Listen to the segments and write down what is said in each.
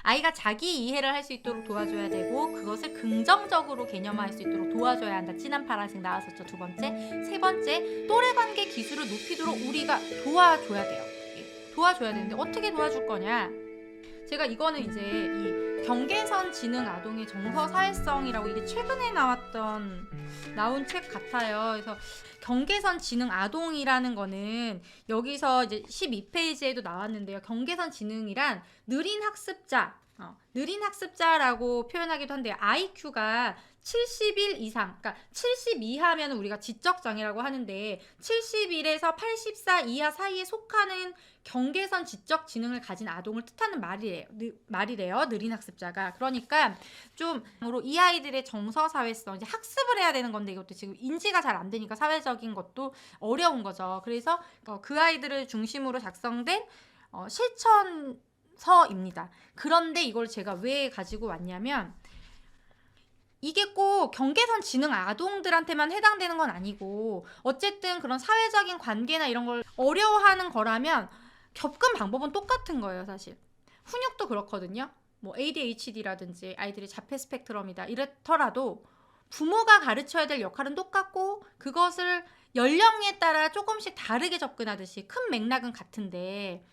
아이가 자기 이해를 할 수 있도록 도와줘야 되고 그것을 긍정적으로 개념화할 수 있도록 도와줘야 한다. 진한 파란색 나왔었죠. 두 번째. 세 번째, 또래 관계 기술을 높이도록 우리가 도와줘야 돼요. 도와줘야 되는데 어떻게 도와줄 거냐? 제가 이거는 이제 이 경계선 지능 아동의 정서 사회성이라고 이게 최근에 나온 책 같아요. 그래서 경계선 지능 아동이라는 거는 여기서 이제 12페이지에도 나왔는데요. 경계선 지능이란 느린 학습자라고 표현하기도 한데요. IQ가 70일 이상, 그러니까 70 이하면 우리가 지적장애라고 하는데 71에서 84 이하 사이에 속하는 경계선 지적 지능을 가진 아동을 뜻하는 말이래요. 느린 학습자가. 그러니까 좀 이 아이들의 정서 사회성, 이제 학습을 해야 되는 건데 이것도 지금 인지가 잘 안 되니까 사회적인 것도 어려운 거죠. 그래서 그 아이들을 중심으로 작성된 실천서입니다. 그런데 이걸 제가 왜 가지고 왔냐면 이게 꼭 경계선 지능 아동들한테만 해당되는 건 아니고 어쨌든 그런 사회적인 관계나 이런 걸 어려워하는 거라면 접근 방법은 똑같은 거예요. 사실 훈육도 그렇거든요. 뭐 ADHD라든지 아이들이 자폐 스펙트럼이다 이렇더라도 부모가 가르쳐야 될 역할은 똑같고 그것을 연령에 따라 조금씩 다르게 접근하듯이 큰 맥락은 같은데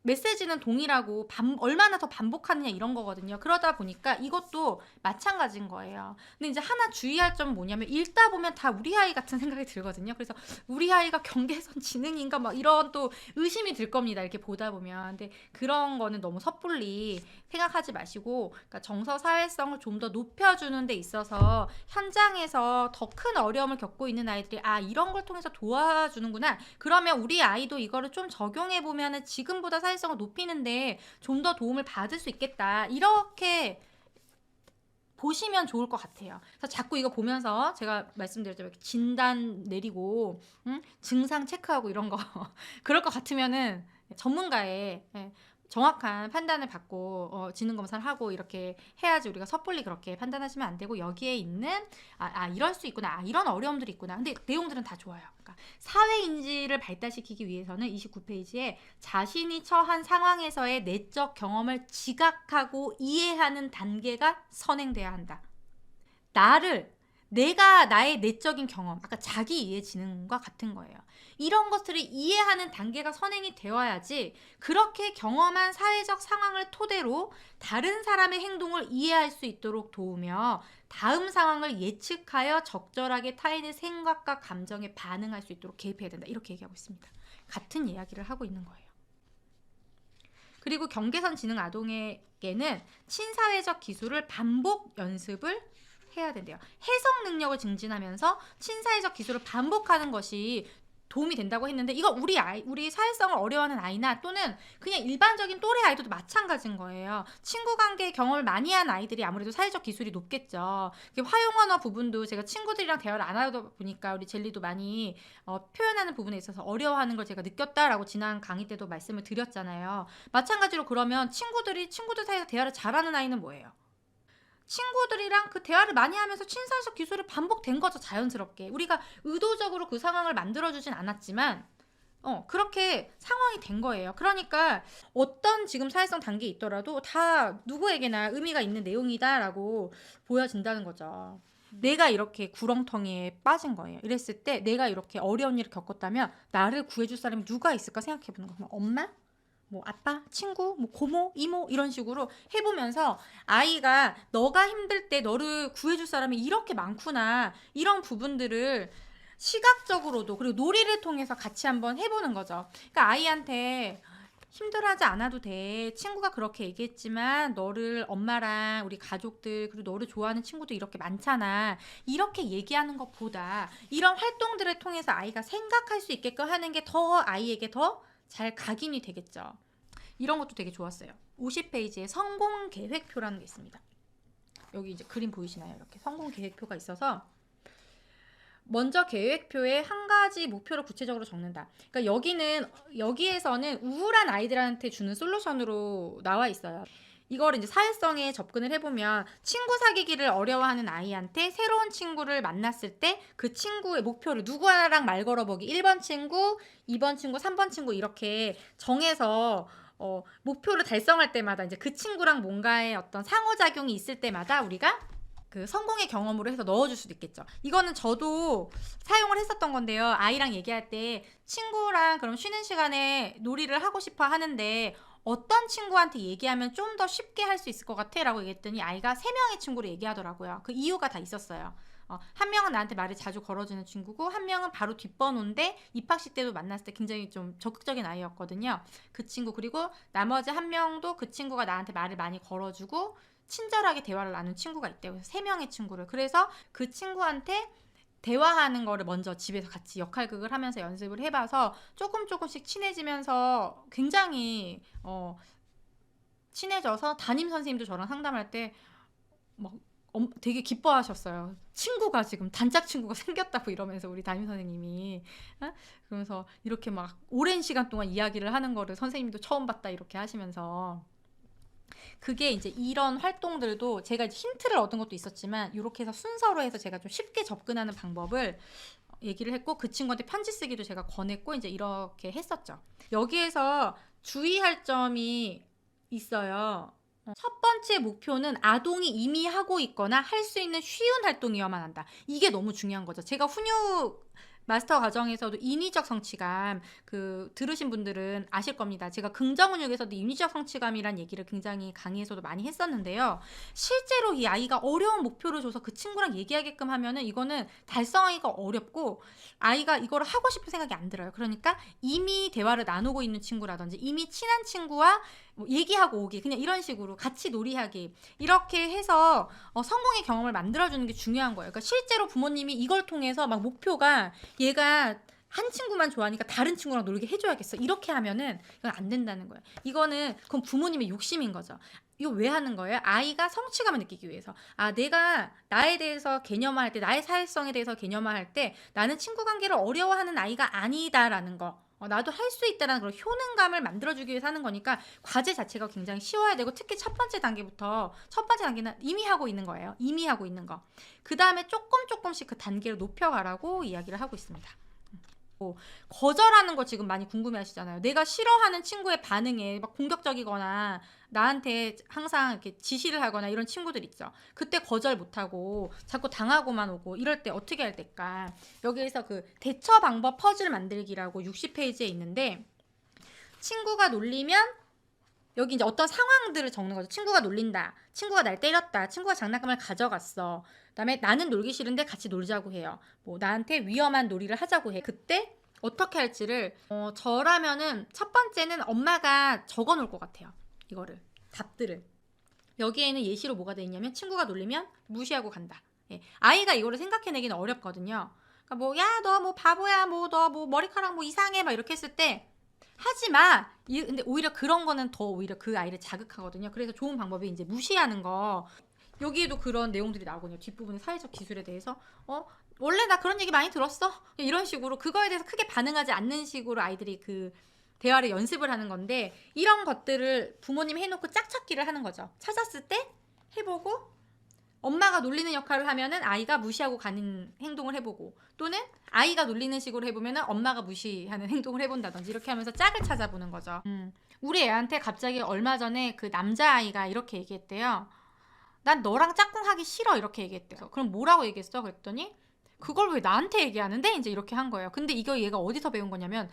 메시지는 동일하고 얼마나 더 반복하느냐 이런 거거든요. 그러다 보니까 이것도 마찬가지인 거예요. 근데 이제 하나 주의할 점은 뭐냐면 읽다 보면 다 우리 아이 같은 생각이 들거든요. 그래서 우리 아이가 경계선 지능인가 막 이런 또 의심이 들 겁니다. 이렇게 보다 보면. 근데 그런 거는 너무 섣불리 생각하지 마시고 그러니까 정서 사회성을 좀 더 높여주는 데 있어서 현장에서 더 큰 어려움을 겪고 있는 아이들이 이런 걸 통해서 도와주는구나. 그러면 우리 아이도 이거를 좀 적용해 보면은 지금보다 사회성을 높이는데 좀 더 도움을 받을 수 있겠다. 이렇게 보시면 좋을 것 같아요. 그래서 자꾸 이거 보면서 제가 말씀드렸죠. 이렇게 진단 내리고 증상 체크하고 이런 거 그럴 것 같으면은 전문가의 정확한 판단을 받고 지능검사를 하고 이렇게 해야지 우리가 섣불리 그렇게 판단하시면 안 되고 여기에 있는 이럴 수 있구나. 이런 어려움들이 있구나. 근데 내용들은 다 좋아요. 그러니까 사회인지를 발달시키기 위해서는 29페이지에 자신이 처한 상황에서의 내적 경험을 지각하고 이해하는 단계가 선행돼야 한다. 내가 나의 내적인 경험, 아까 자기 이해 지능과 같은 거예요. 이런 것들을 이해하는 단계가 선행이 되어야지 그렇게 경험한 사회적 상황을 토대로 다른 사람의 행동을 이해할 수 있도록 도우며 다음 상황을 예측하여 적절하게 타인의 생각과 감정에 반응할 수 있도록 개입해야 된다. 이렇게 얘기하고 있습니다. 같은 이야기를 하고 있는 거예요. 그리고 경계선 지능 아동에게는 친사회적 기술을 반복 연습을 해야 된대요. 해석 능력을 증진하면서 친사회적 기술을 반복하는 것이 도움이 된다고 했는데 이거 우리 사회성을 어려워하는 아이나 또는 그냥 일반적인 또래 아이들도 마찬가지인 거예요. 친구 관계 경험을 많이 한 아이들이 아무래도 사회적 기술이 높겠죠. 화용 언어 부분도 제가 친구들이랑 대화를 안 하다 보니까 우리 젤리도 많이 표현하는 부분에 있어서 어려워하는 걸 제가 느꼈다라고 지난 강의 때도 말씀을 드렸잖아요. 마찬가지로 그러면 친구들 사이에서 대화를 잘하는 아이는 뭐예요? 친구들이랑 그 대화를 많이 하면서 친사회적 기술이 반복된 거죠. 자연스럽게. 우리가 의도적으로 그 상황을 만들어주진 않았지만 그렇게 상황이 된 거예요. 그러니까 어떤 지금 사회성 단계에 있더라도 다 누구에게나 의미가 있는 내용이다라고 보여진다는 거죠. 내가 이렇게 구렁텅이에 빠진 거예요. 이랬을 때 내가 이렇게 어려운 일을 겪었다면 나를 구해줄 사람이 누가 있을까 생각해보는 거예요. 엄마? 뭐 아빠, 친구, 뭐 고모, 이모 이런 식으로 해보면서 아이가 너가 힘들 때 너를 구해줄 사람이 이렇게 많구나 이런 부분들을 시각적으로도 그리고 놀이를 통해서 같이 한번 해보는 거죠. 그러니까 아이한테 힘들어하지 않아도 돼. 친구가 그렇게 얘기했지만 너를 엄마랑 우리 가족들 그리고 너를 좋아하는 친구도 이렇게 많잖아. 이렇게 얘기하는 것보다 이런 활동들을 통해서 아이가 생각할 수 있게끔 하는 게 더 아이에게 더 잘 각인이 되겠죠. 이런 것도 되게 좋았어요. 50페이지에 성공 계획표라는 게 있습니다. 여기 이제 그림 보이시나요? 이렇게 성공 계획표가 있어서 먼저 계획표에 한 가지 목표를 구체적으로 적는다. 그러니까 여기에서는 우울한 아이들한테 주는 솔루션으로 나와 있어요. 이걸 이제 사회성에 접근을 해보면 친구 사귀기를 어려워하는 아이한테 새로운 친구를 만났을 때 그 친구의 목표를 누구랑 말 걸어보기 1번 친구, 2번 친구, 3번 친구 이렇게 정해서 목표를 달성할 때마다 이제 그 친구랑 뭔가의 어떤 상호작용이 있을 때마다 우리가 그 성공의 경험으로 해서 넣어줄 수도 있겠죠. 이거는 저도 사용을 했었던 건데요. 아이랑 얘기할 때 친구랑 그럼 쉬는 시간에 놀이를 하고 싶어 하는데 어떤 친구한테 얘기하면 좀 더 쉽게 할 수 있을 것 같아? 라고 얘기했더니 아이가 3명의 친구를 얘기하더라고요. 그 이유가 다 있었어요. 한 명은 나한테 말을 자주 걸어주는 친구고 한 명은 바로 뒷번호인데 입학식 때도 만났을 때 굉장히 좀 적극적인 아이였거든요. 그 친구 그리고 나머지 한 명도 그 친구가 나한테 말을 많이 걸어주고 친절하게 대화를 나눈 친구가 있대요. 그래서 3명의 친구를. 그래서 그 친구한테 대화하는 거를 먼저 집에서 같이 역할극을 하면서 연습을 해봐서 조금씩 친해지면서 굉장히 친해져서 담임 선생님도 저랑 상담할 때 막 되게 기뻐하셨어요. 친구가 지금 단짝 친구가 생겼다고 이러면서 우리 담임 선생님이 그러면서 이렇게 막 오랜 시간 동안 이야기를 하는 거를 선생님도 처음 봤다 이렇게 하시면서 그게 이제 이런 활동들도 제가 힌트를 얻은 것도 있었지만 이렇게 해서 순서로 해서 제가 좀 쉽게 접근하는 방법을 얘기를 했고 그 친구한테 편지 쓰기도 제가 권했고 이제 이렇게 했었죠. 여기에서 주의할 점이 있어요. 첫 번째 목표는 아동이 이미 하고 있거나 할 수 있는 쉬운 활동이어야만 한다. 이게 너무 중요한 거죠. 제가 훈육 마스터 과정에서도 인위적 성취감 들으신 분들은 아실 겁니다. 제가 긍정훈육에서도 인위적 성취감이란 얘기를 굉장히 강의에서도 많이 했었는데요. 실제로 이 아이가 어려운 목표를 줘서 그 친구랑 얘기하게끔 하면은 이거는 달성하기가 어렵고 아이가 이거를 하고 싶은 생각이 안 들어요. 그러니까 이미 대화를 나누고 있는 친구라든지 이미 친한 친구와 뭐 얘기하고 오기 그냥 이런 식으로 같이 놀이하기 이렇게 해서 성공의 경험을 만들어주는 게 중요한 거예요. 그러니까 실제로 부모님이 이걸 통해서 막 목표가 얘가 한 친구만 좋아하니까 다른 친구랑 놀게 해줘야겠어 이렇게 하면은 이건 안 된다는 거예요. 이거는 그건 부모님의 욕심인 거죠. 이거 왜 하는 거예요? 아이가 성취감을 느끼기 위해서. 내가 나에 대해서 개념화할 때 나의 사회성에 대해서 개념화할 때 나는 친구 관계를 어려워하는 아이가 아니다라는 거 나도 할 수 있다라는 그런 효능감을 만들어주기 위해서 하는 거니까 과제 자체가 굉장히 쉬워야 되고 특히 첫 번째 단계는 이미 하고 있는 거예요. 이미 하고 있는 거. 그 다음에 조금씩 그 단계를 높여가라고 이야기를 하고 있습니다. 거절하는 거 지금 많이 궁금해 하시잖아요. 내가 싫어하는 친구의 반응에 막 공격적이거나 나한테 항상 이렇게 지시를 하거나 이런 친구들 있죠. 그때 거절 못하고 자꾸 당하고만 오고 이럴 때 어떻게 할 때까? 여기에서 그 대처 방법 퍼즐 만들기라고 60페이지에 있는데 친구가 놀리면 여기 이제 어떤 상황들을 적는 거죠. 친구가 놀린다. 친구가 날 때렸다. 친구가 장난감을 가져갔어. 그다음에 나는 놀기 싫은데 같이 놀자고 해요. 뭐 나한테 위험한 놀이를 하자고 해. 그때 어떻게 할지를 저라면은 첫 번째는 엄마가 적어 놓을 것 같아요. 이거를 답들을. 여기에는 예시로 뭐가 돼 있냐면 친구가 놀리면 무시하고 간다. 예. 아이가 이거를 생각해내기는 어렵거든요. 그러니까 뭐 야 너 뭐 바보야 뭐 너 뭐 머리카락 뭐 이상해 막 이렇게 했을 때 하지마. 근데 오히려 그런 거는 더 오히려 그 아이를 자극하거든요. 그래서 좋은 방법이 이제 무시하는 거. 여기에도 그런 내용들이 나오거든요. 뒷부분에 사회적 기술에 대해서 원래 나 그런 얘기 많이 들었어. 이런 식으로 그거에 대해서 크게 반응하지 않는 식으로 아이들이 그 대화를 연습을 하는 건데 이런 것들을 부모님이 해놓고 짝찾기를 하는 거죠. 찾았을 때 해보고 엄마가 놀리는 역할을 하면은 아이가 무시하고 가는 행동을 해보고 또는 아이가 놀리는 식으로 해보면은 엄마가 무시하는 행동을 해본다든지 이렇게 하면서 짝을 찾아보는 거죠. 우리 애한테 갑자기 얼마 전에 그 남자아이가 이렇게 얘기했대요. 난 너랑 짝꿍하기 싫어 이렇게 얘기했대요. 그럼 뭐라고 얘기했어? 그랬더니 그걸 왜 나한테 얘기하는데? 이제 이렇게 한 거예요. 근데 이거 얘가 어디서 배운 거냐면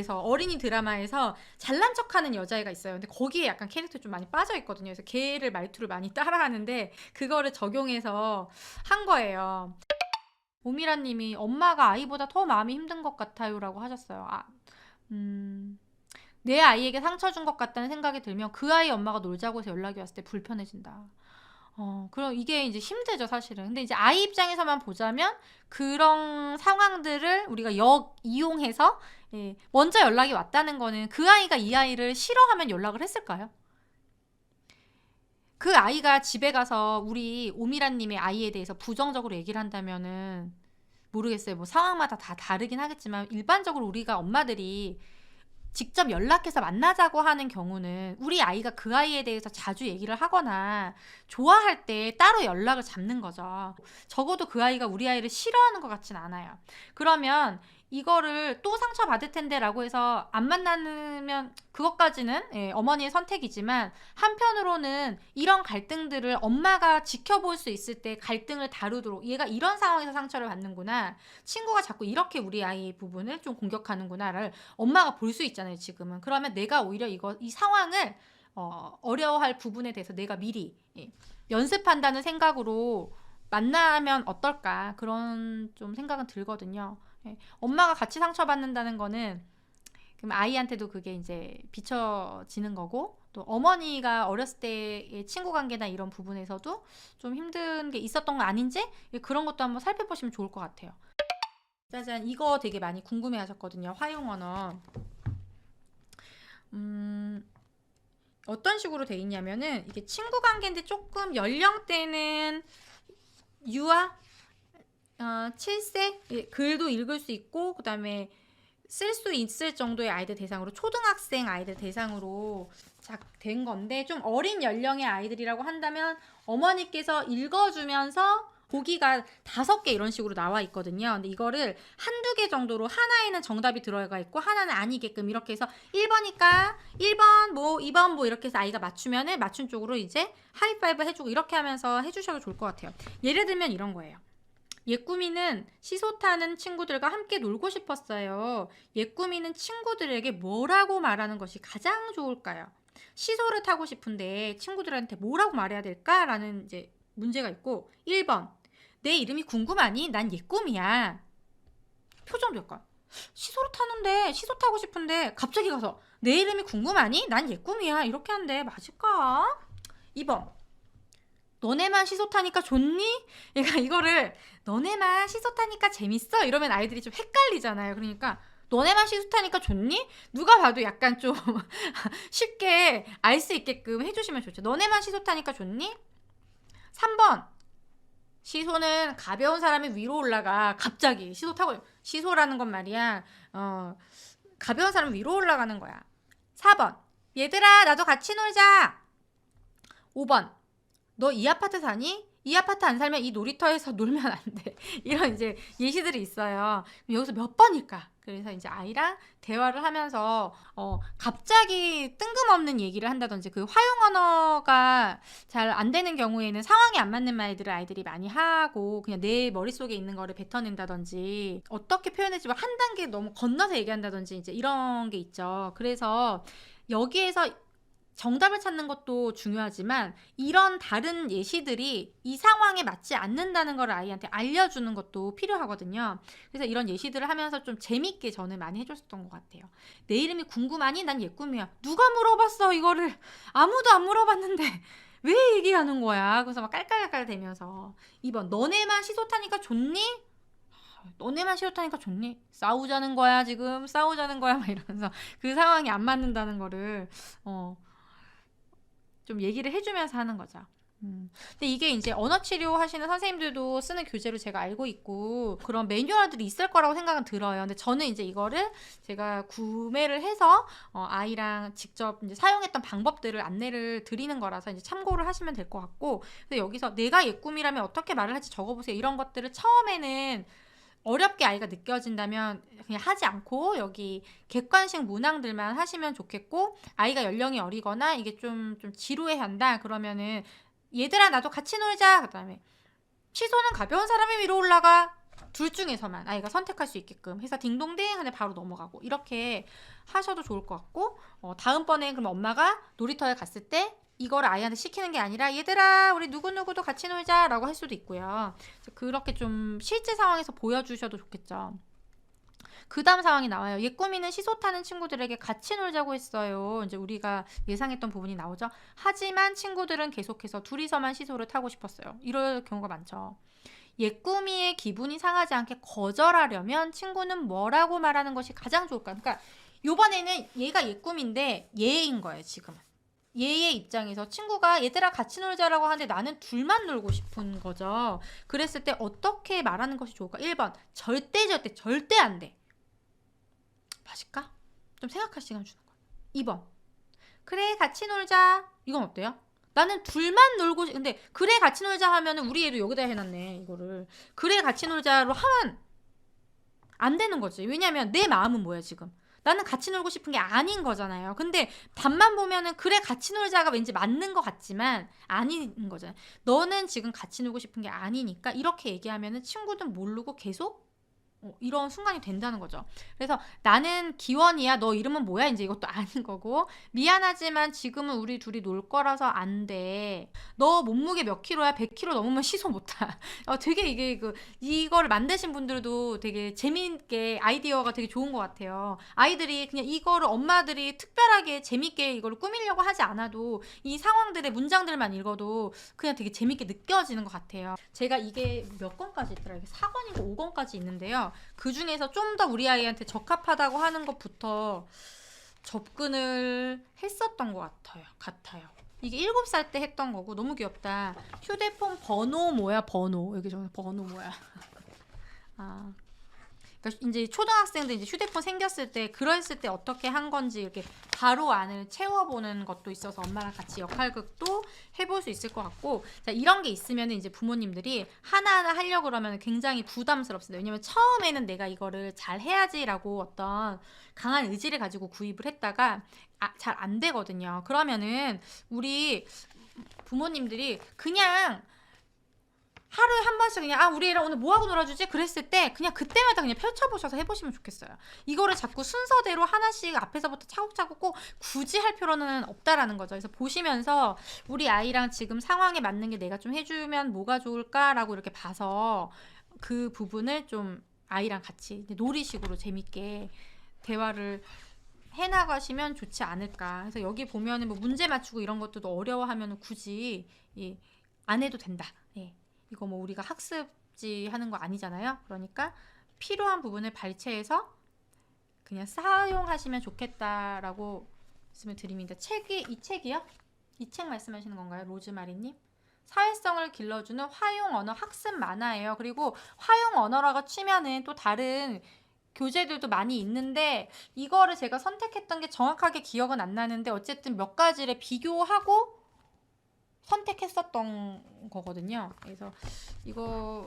어린이 드라마에서 잘난 척하는 여자애가 있어요. 근데 거기에 약간 캐릭터 좀 많이 빠져 있거든요. 그래서 걔를 말투를 많이 따라하는데 그거를 적용해서 한 거예요. 오미라님이 엄마가 아이보다 더 마음이 힘든 것 같아요라고 하셨어요. 내 아이에게 상처 준 것 같다는 생각이 들면 그 아이 엄마가 놀자고 해서 연락이 왔을 때 불편해진다. 그럼 이게 이제 힘들죠, 사실은. 근데 이제 아이 입장에서만 보자면 그런 상황들을 우리가 이용해서 먼저 연락이 왔다는 거는 그 아이가 이 아이를 싫어하면 연락을 했을까요? 그 아이가 집에 가서 우리 오미라님의 아이에 대해서 부정적으로 얘기를 한다면은 모르겠어요. 뭐 상황마다 다 다르긴 하겠지만 일반적으로 우리가 엄마들이 직접 연락해서 만나자고 하는 경우는 우리 아이가 그 아이에 대해서 자주 얘기를 하거나 좋아할 때 따로 연락을 잡는 거죠. 적어도 그 아이가 우리 아이를 싫어하는 것 같진 않아요. 그러면 이거를 또 상처받을 텐데 라고 해서 안 만나면 그것까지는 어머니의 선택이지만, 한편으로는 이런 갈등들을 엄마가 지켜볼 수 있을 때 갈등을 다루도록, 얘가 이런 상황에서 상처를 받는구나, 친구가 자꾸 이렇게 우리 아이 부분을 좀 공격하는구나를 엄마가 볼 수 있잖아요 지금은. 그러면 내가 오히려 이 상황을 어려워할 부분에 대해서 내가 미리 연습한다는 생각으로 만나면 어떨까, 그런 좀 생각은 들거든요. 엄마가 같이 상처받는다는 거는 그럼 아이한테도 그게 이제 비춰지는 거고, 또 어머니가 어렸을 때의 친구 관계나 이런 부분에서도 좀 힘든 게 있었던 거 아닌지, 그런 것도 한번 살펴보시면 좋을 것 같아요. 짜잔, 이거 되게 많이 궁금해 하셨거든요. 화용언어. 어떤 식으로 돼 있냐면은, 이게 친구 관계인데 조금 연령대는 유아 7세, 글도 읽을 수 있고, 그 다음에 쓸 수 있을 정도의 아이들 대상으로, 초등학생 아이들 대상으로 된 건데, 좀 어린 연령의 아이들이라고 한다면 어머니께서 읽어주면서 보기가 5개 이런 식으로 나와 있거든요. 근데 이거를 한두 개 정도로, 하나에는 정답이 들어가 있고 하나는 아니게끔 이렇게 해서 1번이니까 1번 뭐 2번 뭐 이렇게 해서 아이가 맞추면은 맞춘 쪽으로 이제 하이파이브 해주고, 이렇게 하면서 해주셔도 좋을 것 같아요. 예를 들면 이런 거예요. 예꾸미는 시소 타는 친구들과 함께 놀고 싶었어요. 예꾸미는 친구들에게 뭐라고 말하는 것이 가장 좋을까요? 시소를 타고 싶은데 친구들한테 뭐라고 말해야 될까라는 이제 문제가 있고, 1번, 내 이름이 궁금하니? 난 예꾸미야. 표정도 약간, 시소를 타는데, 시소 타고 싶은데 갑자기 가서 내 이름이 궁금하니? 난 예꾸미야. 이렇게 한대. 맞을까? 2번, 너네만 시소 타니까 좋니? 얘가 이거를 너네만 시소 타니까 재밌어? 이러면 아이들이 좀 헷갈리잖아요. 그러니까 너네만 시소 타니까 좋니? 누가 봐도 약간 좀 쉽게 알 수 있게끔 해주시면 좋죠. 너네만 시소 타니까 좋니? 3번, 시소는 가벼운 사람이 위로 올라가. 갑자기 시소 타고, 시소라는 건 말이야, 가벼운 사람이 위로 올라가는 거야. 4번, 얘들아 나도 같이 놀자. 5번, 너 이 아파트 사니? 이 아파트 안 살면 이 놀이터에서 놀면 안 돼. 이런 이제 예시들이 있어요. 여기서 몇 번일까? 그래서 이제 아이랑 대화를 하면서 갑자기 뜬금없는 얘기를 한다든지, 그 화용 언어가 잘 안 되는 경우에는 상황이 안 맞는 말들을 아이들이 많이 하고 그냥 내 머릿속에 있는 거를 뱉어낸다든지, 어떻게 표현할지 한 단계 너무 건너서 얘기한다든지, 이제 이런 게 있죠. 그래서 여기에서 정답을 찾는 것도 중요하지만, 이런 다른 예시들이 이 상황에 맞지 않는다는 걸 아이한테 알려주는 것도 필요하거든요. 그래서 이런 예시들을 하면서 좀 재밌게 저는 많이 해줬었던 것 같아요. 내 이름이 궁금하니? 난 예꿈이야. 누가 물어봤어 이거를? 아무도 안 물어봤는데 왜 얘기하는 거야? 그래서 막 깔깔깔 대면서. 2번, 너네만 시소 타니까 좋니? 너네만 시소 타니까 좋니? 싸우자는 거야 지금? 싸우자는 거야? 막 이러면서 그 상황이 안 맞는다는 거를 좀 얘기를 해주면서 하는 거죠. 근데 이게 이제 언어치료 하시는 선생님들도 쓰는 교재로 제가 알고 있고, 그런 매뉴얼들이 있을 거라고 생각은 들어요. 근데 저는 이제 이거를 제가 구매를 해서 아이랑 직접 이제 사용했던 방법들을 안내를 드리는 거라서 이제 참고를 하시면 될 것 같고, 근데 여기서 내가 예꿈이라면 어떻게 말을 할지 적어보세요, 이런 것들을 처음에는 어렵게 아이가 느껴진다면 그냥 하지 않고 여기 객관식 문항들만 하시면 좋겠고, 아이가 연령이 어리거나 이게 좀 지루해한다 그러면은 얘들아 나도 같이 놀자, 그 다음에 시소는 가벼운 사람이 위로 올라가, 둘 중에서만 아이가 선택할 수 있게끔 해서 딩동댕 하면 바로 넘어가고, 이렇게 하셔도 좋을 것 같고, 다음번에 그럼 엄마가 놀이터에 갔을 때 이거를 아이한테 시키는 게 아니라 얘들아 우리 누구누구도 같이 놀자 라고 할 수도 있고요. 그렇게 좀 실제 상황에서 보여주셔도 좋겠죠. 그 다음 상황이 나와요. 예꾸미는 시소 타는 친구들에게 같이 놀자고 했어요. 이제 우리가 예상했던 부분이 나오죠. 하지만 친구들은 계속해서 둘이서만 시소를 타고 싶었어요. 이럴 경우가 많죠. 예꾸미의 기분이 상하지 않게 거절하려면 친구는 뭐라고 말하는 것이 가장 좋을까? 그러니까 요번에는 얘가 예꾸미인데 얘인 거예요 지금은. 얘의 입장에서 친구가 얘들아 같이 놀자라고 하는데 나는 둘만 놀고 싶은 거죠. 그랬을 때 어떻게 말하는 것이 좋을까? 1번, 절대 안 돼. 맞을까? 좀 생각할 시간 주는 거야. 2번, 그래 같이 놀자. 이건 어때요? 나는 둘만 놀고 근데 그래 같이 놀자 하면은 우리 애도 여기다 해놨네 이거를. 그래 같이 놀자로 하면 안 되는 거지. 왜냐면 내 마음은 뭐야 지금? 나는 같이 놀고 싶은 게 아닌 거잖아요. 근데 답만 보면은 그래 같이 놀자가 왠지 맞는 것 같지만 아닌 거잖아요. 너는 지금 같이 놀고 싶은 게 아니니까 이렇게 얘기하면은 친구든 모르고 계속 이런 순간이 된다는 거죠. 그래서 나는 기원이야. 너 이름은 뭐야? 이제 이것도 아닌 거고. 미안하지만 지금은 우리 둘이 놀 거라서 안 돼. 너 몸무게 몇 킬로야? 100킬로 넘으면 시소 못 타. 되게 이게 이거를 만드신 분들도 되게 재미있게 아이디어가 되게 좋은 것 같아요. 아이들이 그냥 이거를 엄마들이 특별하게 재밌게 이걸 꾸미려고 하지 않아도 이 상황들의 문장들만 읽어도 그냥 되게 재밌게 느껴지는 것 같아요. 제가 이게 몇 권까지 있더라? 이게 4권이고 5권까지 있는데요. 그 중에서 좀 더 우리 아이한테 적합하다고 하는 것부터 접근을 했었던 것 같아요. 이게 7살 때 했던 거고 너무 귀엽다. 휴대폰 번호 뭐야? 번호. 여기 저 번호 뭐야? 아. 그러니까 이제 초등학생들 이제 휴대폰 생겼을 때 그랬을 때 어떻게 한 건지 이렇게 바로 안을 채워보는 것도 있어서 엄마랑 같이 역할극도 해볼 수 있을 것 같고, 자 이런 게 있으면 이제 부모님들이 하나하나 하려고 그러면 굉장히 부담스럽습니다. 왜냐면 처음에는 내가 이거를 잘 해야지라고 어떤 강한 의지를 가지고 구입을 했다가 잘 안 되거든요. 그러면은 우리 부모님들이 그냥 하루에 한 번씩 그냥 우리 애랑 오늘 뭐하고 놀아주지? 그랬을 때 그냥 그때마다 그냥 펼쳐보셔서 해보시면 좋겠어요. 이거를 자꾸 순서대로 하나씩 앞에서부터 차곡차곡 꼭 굳이 할 필요는 없다라는 거죠. 그래서 보시면서 우리 아이랑 지금 상황에 맞는 게 내가 좀 해주면 뭐가 좋을까라고 이렇게 봐서 그 부분을 좀 아이랑 같이 놀이식으로 재밌게 대화를 해나가시면 좋지 않을까. 그래서 여기 보면은 뭐 문제 맞추고 이런 것도 어려워하면 굳이 안 해도 된다. 이거 뭐 우리가 학습지 하는 거 아니잖아요. 그러니까 필요한 부분을 발췌해서 그냥 사용하시면 좋겠다라고 말씀을 드립니다. 이 책이요? 이 책 말씀하시는 건가요? 로즈마리님? 사회성을 길러주는 화용 언어 학습 만화예요. 그리고 화용 언어라고 치면은 또 다른 교재들도 많이 있는데 이거를 제가 선택했던 게 정확하게 기억은 안 나는데 어쨌든 몇 가지를 비교하고 선택했었던 거거든요. 그래서 이거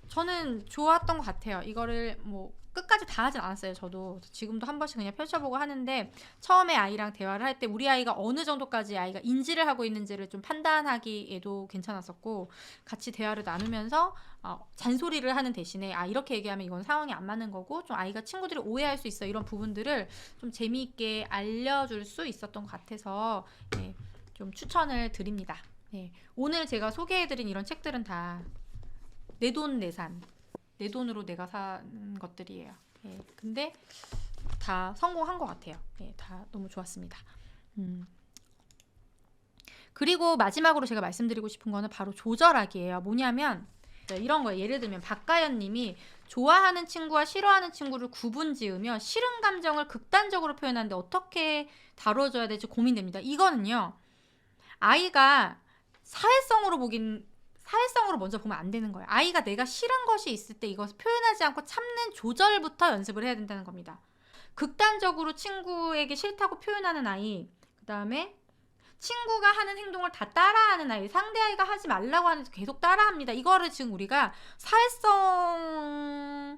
저는 좋았던 것 같아요. 이거를 뭐 끝까지 다 하진 않았어요. 저도 지금도 한 번씩 그냥 펼쳐보고 하는데 처음에 아이랑 대화를 할 때 우리 아이가 어느 정도까지 아이가 인지를 하고 있는지를 좀 판단하기에도 괜찮았었고, 같이 대화를 나누면서 잔소리를 하는 대신에 이렇게 얘기하면 이건 상황이 안 맞는 거고 좀 아이가 친구들이 오해할 수 있어 이런 부분들을 좀 재미있게 알려줄 수 있었던 것 같아서 좀 추천을 드립니다. 오늘 제가 소개해드린 이런 책들은 다 내돈내산, 내 돈으로 내가 산 것들이에요. 근데 다 성공한 것 같아요. 다 너무 좋았습니다. 그리고 마지막으로 제가 말씀드리고 싶은 거는 바로 조절하기예요. 뭐냐면 이런 거예요. 예를 들면 박가연 님이 좋아하는 친구와 싫어하는 친구를 구분 지으며 싫은 감정을 극단적으로 표현하는데 어떻게 다뤄줘야 될지 고민됩니다. 이거는요. 아이가 사회성으로 먼저 보면 안 되는 거예요. 아이가 내가 싫은 것이 있을 때 이것을 표현하지 않고 참는 조절부터 연습을 해야 된다는 겁니다. 극단적으로 친구에게 싫다고 표현하는 아이, 그 다음에 친구가 하는 행동을 다 따라하는 아이, 상대 아이가 하지 말라고 하는데 계속 따라합니다. 이거를 지금 우리가 사회성에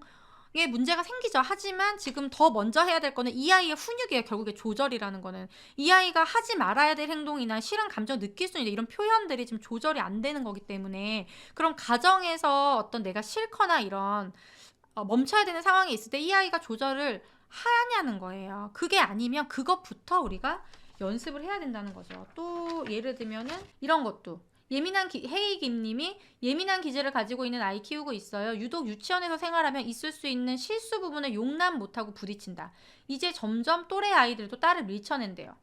문제가 생기죠. 하지만 지금 더 먼저 해야 될 거는 이 아이의 훈육이에요. 결국에 조절이라는 거는 이 아이가 하지 말아야 될 행동이나 싫은 감정 느낄 수 있는 이런 표현들이 지금 조절이 안 되는 거기 때문에, 그런 가정에서 어떤 내가 싫거나 이런 멈춰야 되는 상황이 있을 때 이 아이가 조절을 하냐는 거예요. 그게 아니면 그것부터 우리가 연습을 해야 된다는 거죠. 또 예를 들면은 이런 것도 헤이김님이 예민한 기질을 가지고 있는 아이 키우고 있어요. 유독 유치원에서 생활하면 있을 수 있는 실수 부분을 용납 못하고 부딪힌다. 이제 점점 또래 아이들도 딸을 밀쳐낸대요.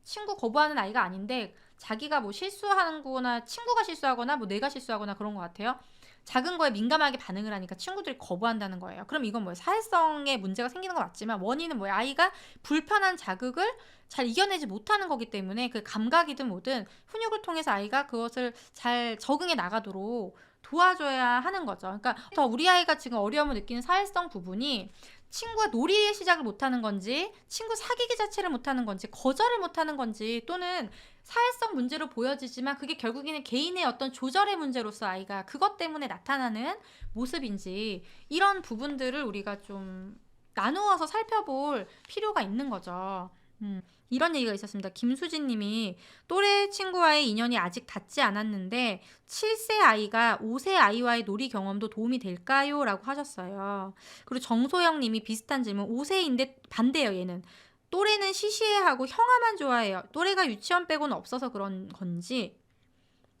친구 거부하는 아이가 아닌데 자기가 뭐 실수하는 거나 친구가 실수하거나 뭐 내가 실수하거나 그런 것 같아요. 작은 거에 민감하게 반응을 하니까 친구들이 거부한다는 거예요. 그럼 이건 뭐예요? 사회성에 문제가 생기는 건 맞지만 원인은 뭐예요? 아이가 불편한 자극을 잘 이겨내지 못하는 거기 때문에 그 감각이든 뭐든 훈육을 통해서 아이가 그것을 잘 적응해 나가도록 도와줘야 하는 거죠. 그러니까 더 우리 아이가 지금 어려움을 느끼는 사회성 부분이 친구와 놀이의 시작을 못하는 건지, 친구 사귀기 자체를 못하는 건지, 거절을 못하는 건지, 또는 사회성 문제로 보여지지만 그게 결국에는 개인의 어떤 조절의 문제로서 아이가 그것 때문에 나타나는 모습인지 이런 부분들을 우리가 좀 나누어서 살펴볼 필요가 있는 거죠. 이런 얘기가 있었습니다. 김수진 님이 또래 친구와의 인연이 아직 닿지 않았는데 7세 아이가 5세 아이와의 놀이 경험도 도움이 될까요? 라고 하셨어요. 그리고 정소영 님이 비슷한 질문. 5세인데 반대예요, 얘는. 또래는 시시해하고 형아만 좋아해요. 또래가 유치원 빼고는 없어서 그런 건지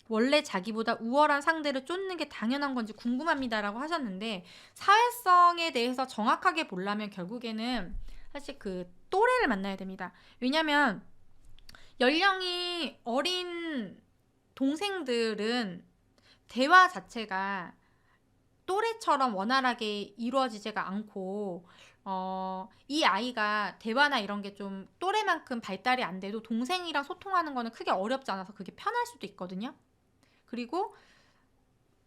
원래 자기보다 우월한 상대를 쫓는 게 당연한 건지 궁금합니다라고 하셨는데 사회성에 대해서 정확하게 보려면 결국에는 사실 그 또래를 만나야 됩니다. 왜냐면 연령이 어린 동생들은 대화 자체가 또래처럼 원활하게 이루어지지가 않고 이 아이가 대화나 이런 게 좀 또래만큼 발달이 안 돼도 동생이랑 소통하는 거는 크게 어렵지 않아서 그게 편할 수도 있거든요. 그리고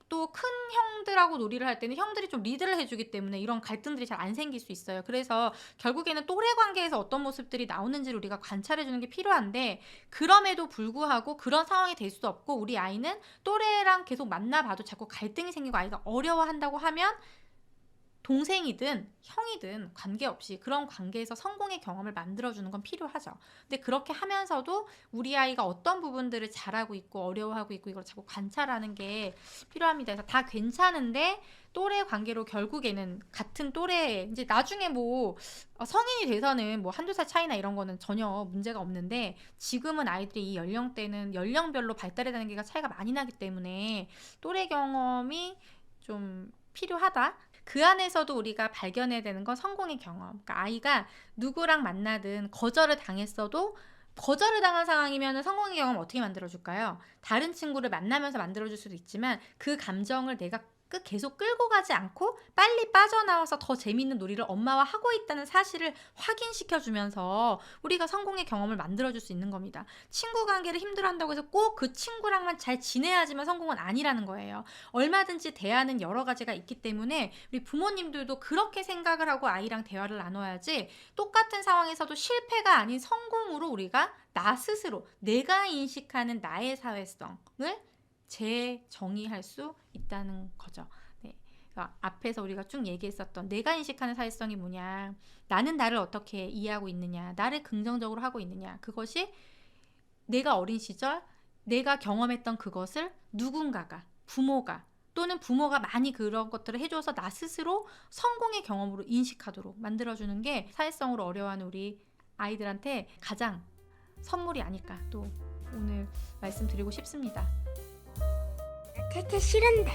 또 큰 형들하고 놀이를 할 때는 형들이 좀 리드를 해주기 때문에 이런 갈등들이 잘 안 생길 수 있어요. 그래서 결국에는 또래 관계에서 어떤 모습들이 나오는지를 우리가 관찰해주는 게 필요한데 그럼에도 불구하고 그런 상황이 될 수 없고 우리 아이는 또래랑 계속 만나봐도 자꾸 갈등이 생기고 아이가 어려워한다고 하면 동생이든 형이든 관계없이 그런 관계에서 성공의 경험을 만들어주는 건 필요하죠. 근데 그렇게 하면서도 우리 아이가 어떤 부분들을 잘하고 있고 어려워하고 있고 이걸 자꾸 관찰하는 게 필요합니다. 그래서 다 괜찮은데 또래 관계로 결국에는 같은 또래 이제 나중에 뭐 성인이 돼서는 뭐 한두 살 차이나 이런 거는 전혀 문제가 없는데 지금은 아이들이 이 연령대는 연령별로 발달의 단계가 차이가 많이 나기 때문에 또래 경험이 좀 필요하다. 그 안에서도 우리가 발견해야 되는 건 성공의 경험. 그러니까 아이가 누구랑 만나든 거절을 당했어도 거절을 당한 상황이면 성공의 경험 어떻게 만들어줄까요? 다른 친구를 만나면서 만들어줄 수도 있지만 그 감정을 내가 계속 끌고 가지 않고 빨리 빠져나와서 더 재밌는 놀이를 엄마와 하고 있다는 사실을 확인시켜주면서 우리가 성공의 경험을 만들어줄 수 있는 겁니다. 친구 관계를 힘들어한다고 해서 꼭 그 친구랑만 잘 지내야지만 성공은 아니라는 거예요. 얼마든지 대화는 여러 가지가 있기 때문에 우리 부모님들도 그렇게 생각을 하고 아이랑 대화를 나눠야지 똑같은 상황에서도 실패가 아닌 성공으로 우리가 나 스스로 내가 인식하는 나의 사회성을 재정의할 수 있다는 거죠. 네. 그러니까 앞에서 우리가 쭉 얘기했었던 내가 인식하는 사회성이 뭐냐, 나는 나를 어떻게 이해하고 있느냐, 나를 긍정적으로 하고 있느냐, 그것이 내가 어린 시절 내가 경험했던 그것을 누군가가 부모가 또는 부모가 많이 그런 것들을 해줘서 나 스스로 성공의 경험으로 인식하도록 만들어주는 게 사회성으로 어려워하는 우리 아이들한테 가장 선물이 아닐까 또 오늘 말씀드리고 싶습니다. 태태 싫은데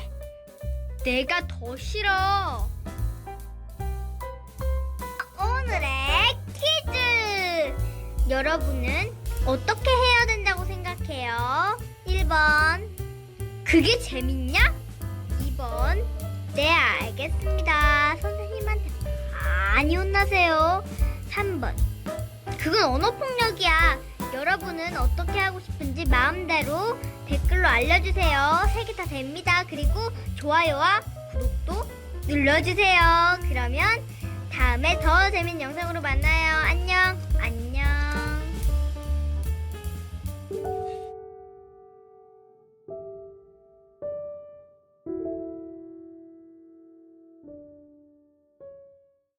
내가 더 싫어. 오늘의 퀴즈! 여러분은 어떻게 해야 된다고 생각해요? 1번 그게 재밌냐? 2번 네 알겠습니다. 선생님한테 많이 혼나세요. 3번 그건 언어폭력이야. 여러분은 어떻게 하고 싶은지 마음대로 댓글로 알려주세요. 3개 다 됩니다. 그리고 좋아요와 구독도 눌러주세요. 그러면 다음에 더 재밌는 영상으로 만나요. 안녕.